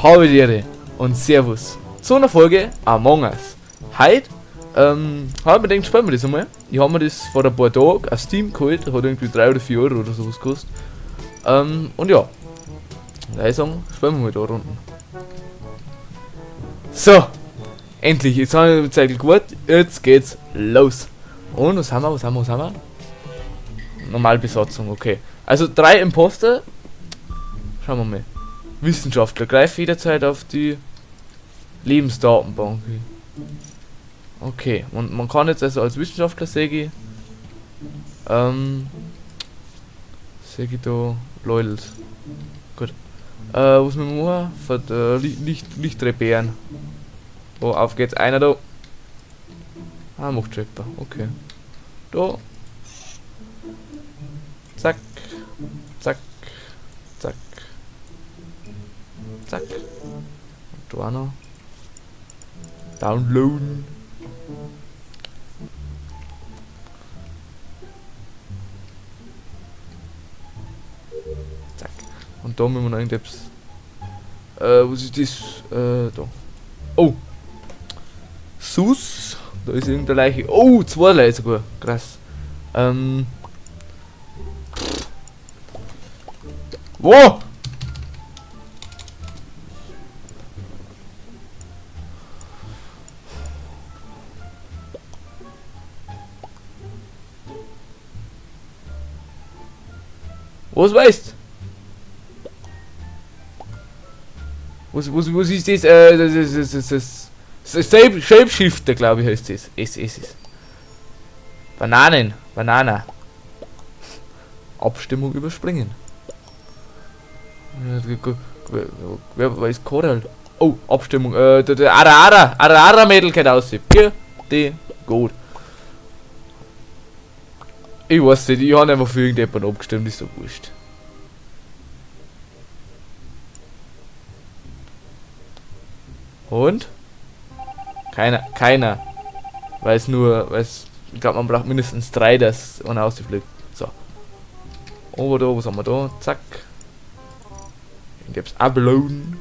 Habe die Ehre und Servus zu einer Folge Among Us. Heute, habe ich mir gedacht, spielen wir das einmal. Ich habe mir das vor ein paar Tagen auf Steam geholt, hat irgendwie 3 oder 4 Euro oder sowas gekostet. Und ja, da ich sagen, spielen wir mal da Runden. So, endlich, jetzt habe ich die Zeit gut, jetzt geht's los. Und was haben wir? Normalbesatzung, okay. Also 3 Imposter. Schauen wir mal. Wissenschaftler, greife jederzeit auf die Lebensdatenbank. Okay, und man kann jetzt also als Wissenschaftler sehe ich da Loyals. Gut. Was müssen wir machen? Für Lichtreparieren. Oh, auf geht's. Einer da. Ah, macht Chipper. Okay. Da. Zack. Zack. Zack. Zack. Und da auch noch. Downloaden. Zack. Und da müssen wir noch irgendetwas. Was ist das? Da. Oh! Sus! Da ist irgendeine Leiche. Oh, 2 Leiche sogar. Krass. Wo? Was weißt? Was ist das? Shapeshifter, glaube ich, heißt das. Es. Banana. Abstimmung überspringen. Wer ist Koral? Oh, Abstimmung. Der Arara-Mädel geht aus. Die gut. Ich weiß nicht, ich habe einfach für irgendjemanden abgestimmt, ist so wurscht. Und? Keiner. Ich glaube, man braucht mindestens 3, dass einer ausfliegt. So. Over da, was haben wir da? Zack. Irgendetwas uploaden.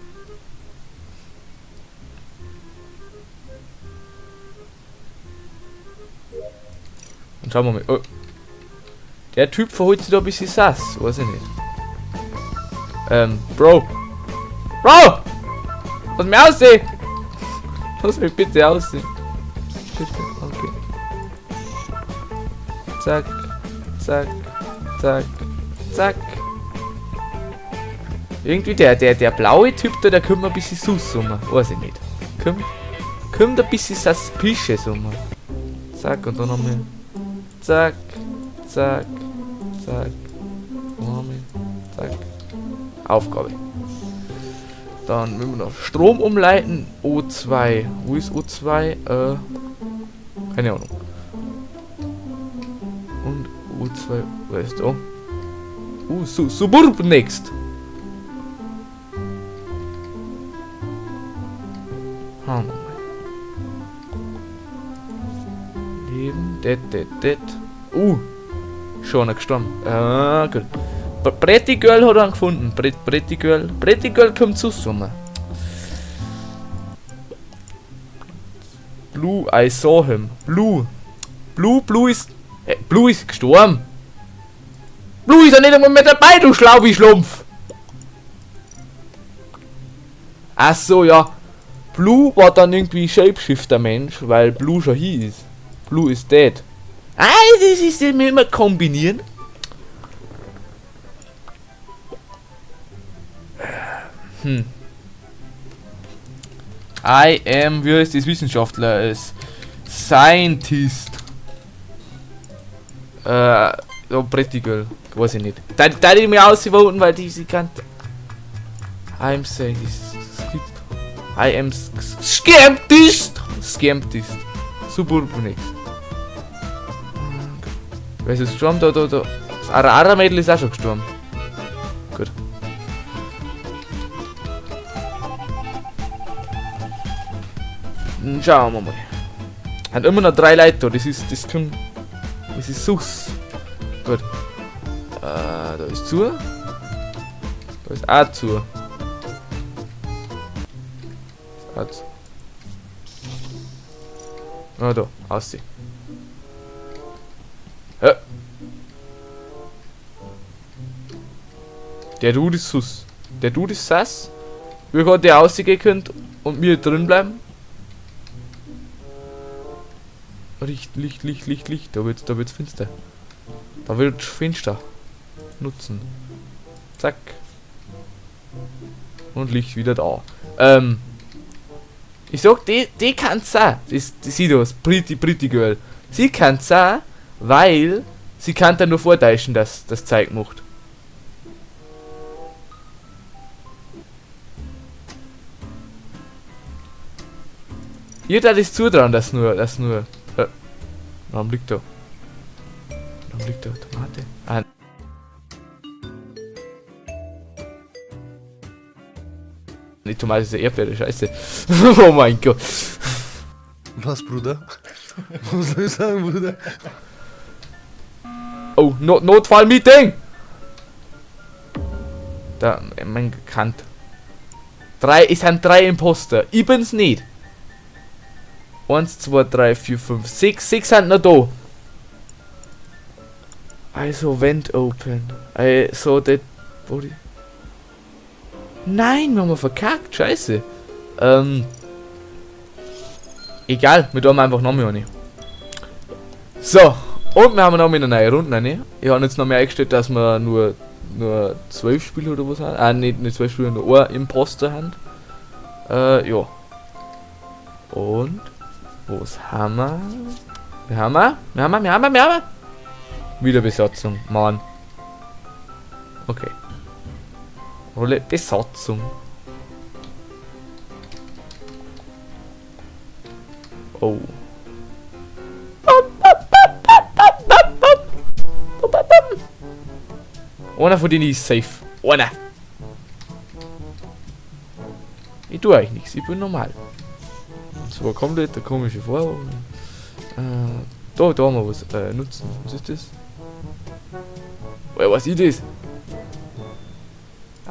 Und schauen wir mal. Oh. Der Typ verholt sich da ein bisschen sass, weiß ich nicht. Bro! Lass mich aussehen! Lass mich bitte aussehen. Bitte, okay. Zack, zack, zack, zack. Irgendwie der blaue Typ da, der kommt mir ein bisschen sus um. Weiß ich nicht. Kommt ein bisschen suspicious um. Zack, und dann nochmal. Zack, zack. Zack. Zack. Aufgabe. Dann müssen wir noch Strom umleiten. O2. Wo ist O2? Keine Ahnung. Und O2. Wer ist da? Suburb next. Haben wir mal. Leben. Det. Schon gestorben. Ah, gut. Pretty Girl hat er gefunden. Pretty Girl kommt zu Sommer. Blue, I saw him. Blue ist gestorben. Blue ist ja nicht einmal mit dabei, du Schlaubi-Schlumpf. Ach so, ja. Blue war dann irgendwie Shapeshifter-Mensch, weil Blue schon hieß. Blue is dead. Ah, das ist ja immer kombinieren. I am, wie heißt das Wissenschaftler? Als Scientist. So Pretty Girl. Weiß ich nicht. Da ich mir ausvoten, weil die sie kann. I am Scientist. I am Scamtist. Suburban nix. Wer ist gestorben? Da. Das Arara-Mädel ist auch schon gestorben. Gut. Schauen wir mal. Hat immer noch 3 Leute da. Das ist sus. Gut. Da ist zu. Da ist auch zu. Hat's. Ah, da, aussehen. Ja. Der Dude ist sus. Der Dude ist sass. Wie kann der ausgehen könnt und wir drin bleiben? Licht, Licht, Licht, Licht, Licht. Da wird's finster. Da wird finster. Nutzen. Zack. Und Licht wieder da. Ich sag, die kann's auch. Die sieht aus. Pretty Girl. Sie kann's auch, weil sie kann dann nur vortäuschen, dass das Zeug macht. Ihr da das zutrauen, dass nur. Warum liegt da? Warum liegt da Tomate? Ah. Die Tomate ist ja Erdbeere, scheiße. Oh mein Gott. Was, Bruder? Was soll ich sagen, Bruder? Oh, Notfallmeeting! Da, mein Kant. Es sind 3 Imposter. Ich bin's nicht. 1, 2, 3, 4, 5, 6. 6 sind noch da. Also, Vent open. Also, das. Nein, wir haben verkackt. Scheiße. Egal, wir tun einfach noch mehr eine. So, und wir haben noch mal eine neue Runde rein. Ich habe jetzt noch mehr eingestellt, dass wir nur 12 Spiele oder was haben. Ah, nicht 12 Spiele, nur ein Imposter haben. Ja. Und was haben wir? Wir haben. Wieder Besatzung, Mann. Okay. Rolle Besatzung. Oh. Einer von denen ist safe. Einer. Ich tue eigentlich nichts, ich bin normal. Und zwar komplett der komische Vorwahl. Da haben wir was nutzen. Was ist das? Was ist das?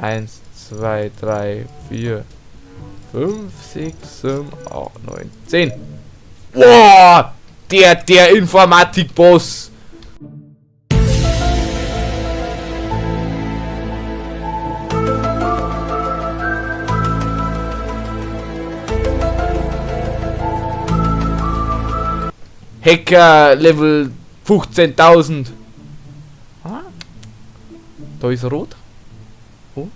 1, 2, 3, 4, 5, 6, 7, 8, 9, 10. Wow! Der Informatikboss! Hacker Level 15.000. Ah. Da ist rot. Oh.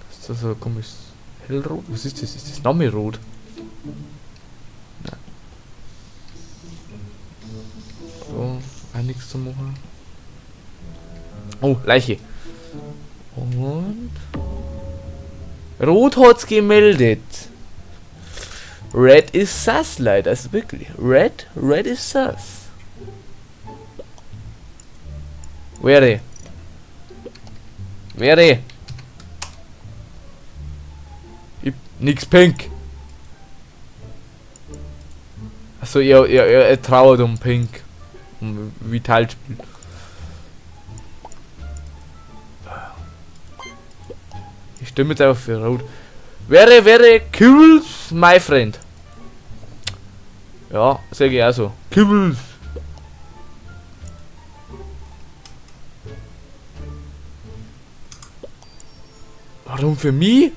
Das ist so komisch. Hellrot? Was ist das? Ist das Name rot? Nein. So, auch nichts zu machen. Oh, Leiche. Und Rot hat's gemeldet. Red ist sus, leider. Das ist wirklich. Red ist sus. Wäre. Nix pink. Achso, er trauert um pink. Um Vitalspiel. Ich stimme jetzt einfach für rot. Wäre Kibbles, my friend. Ja, sag ich auch so. Kibbles. Warum für mich?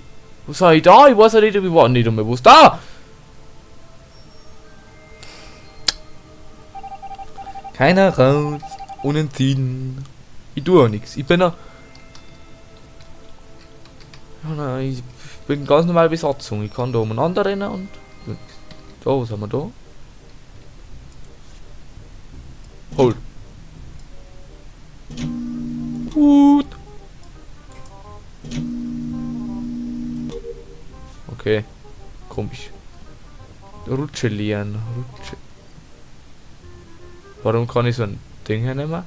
Was sag ich da? Ich weiß ja nicht, ich war nicht einmal was da. Keiner raus. Unentschieden. Ich tue auch nichts. Ich bin ja, ich bin ganz normal Besatzung. Ich kann da umeinander rennen und. Da, was haben wir da? Hold. Gut. Okay. Komisch. Rutsche lernen. Rutsche. Warum kann ich so ein Ding hernehmen?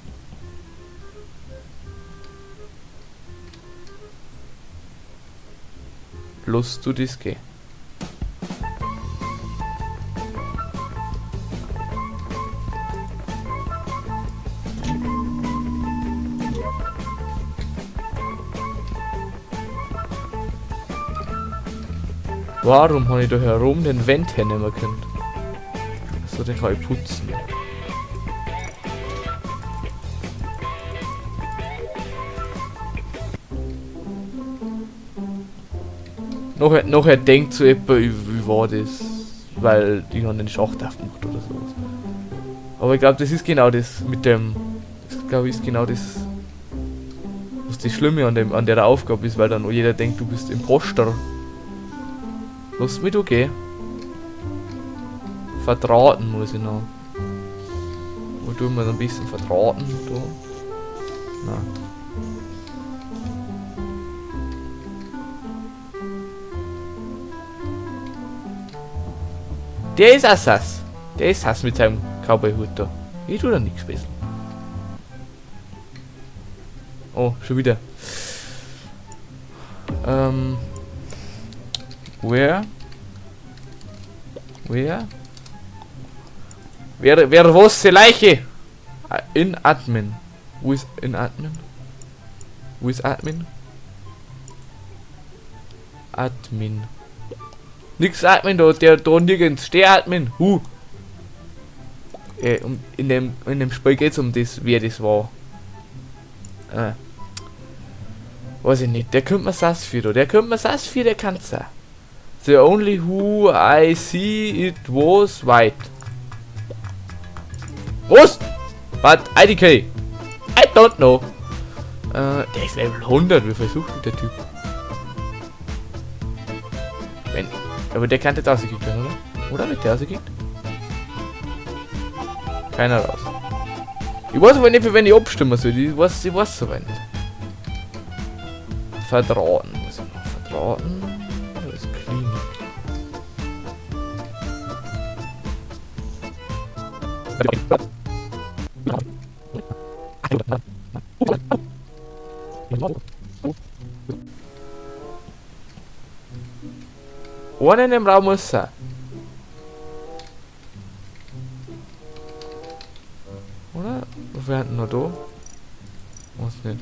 Lust du das gehen? Warum habe ich da herum den Vent hernehmen können? So, den kann ich putzen. Nachher denkt so etwa, wie war das? Weil die haben den Schacht aufgemacht oder sowas. Aber ich glaube, das ist genau das mit dem. Das glaube ich ist genau das, was das Schlimme an der Aufgabe ist, weil dann jeder denkt, du bist Imposter. Lass mich da gehen. Verdrahten muss ich noch. Wo tun wir ein bisschen verdrahten? Da. Nein. Der ist Assass. Der ist Hass mit seinem Cowboy-Hut da. Ich tu da nichts besser. Oh, schon wieder. Where? Wer was die Leiche? In Admin. Wo ist in Admin? Wo ist Admin? Admin. Nix Admin da, der da nirgends. Steh Admin. In dem Spiel geht's um das, wer das war. Weiß ich nicht. Der könnte mir sass für da. Der kann's sein. The only who I see it was white. Was? But IDK. I don't know. Der ist Level 100. Wie versucht der Typ? Aber der kann jetzt ausgekickt werden, oder? Oder wird der ausgekickt? Keiner raus. Ich weiß aber nicht, für wen ich abstimmen soll. Ich weiß so weit nicht. Verdrahten. Muss ich noch verdrahten? Das ist Klinik. Ohne in dem Raum muss sein. Oder? Was wäre noch da? Was nicht?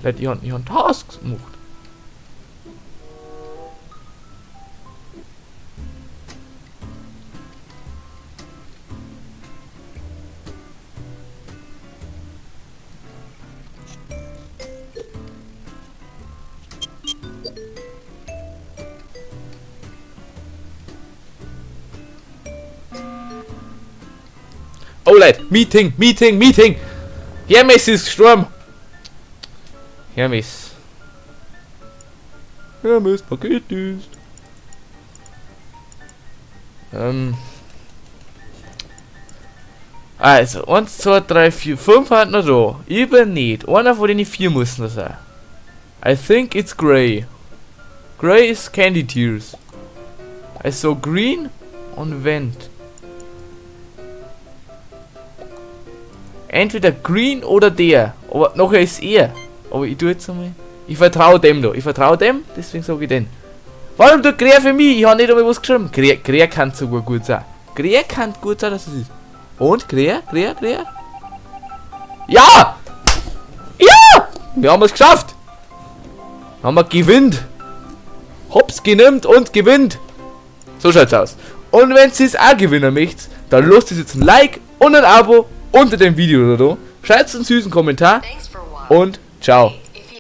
Vielleicht ihren Tasks gemacht. Oh Leute, Meeting! Hermes ist gestorben! Hermes, Paketdienst. Also, 1, 2, 3, 4, 5 hat noch da. Eben nicht. Einer von denen 4 muss noch sein. I think it's Grey. Grey is Candy Tears. Also Green und Vent. Entweder Green oder der. Aber nachher ist er. Aber ich tue jetzt einmal. Ich vertraue dem da. Deswegen sage ich den. Warum tut Grey für mich? Ich habe nicht einmal was geschrieben. Grey kann sogar gut sein. Grey kann gut sein, dass es ist. Und? Grey? Ja! Ja! Wir haben es geschafft! Haben wir gewinnt! Hops genimmt und gewinnt! So schaut's aus. Und wenn ihr es auch gewinnen möchtet, dann lasst uns jetzt ein Like und ein Abo unter dem Video oder so. Schreibt einen süßen Kommentar und ciao.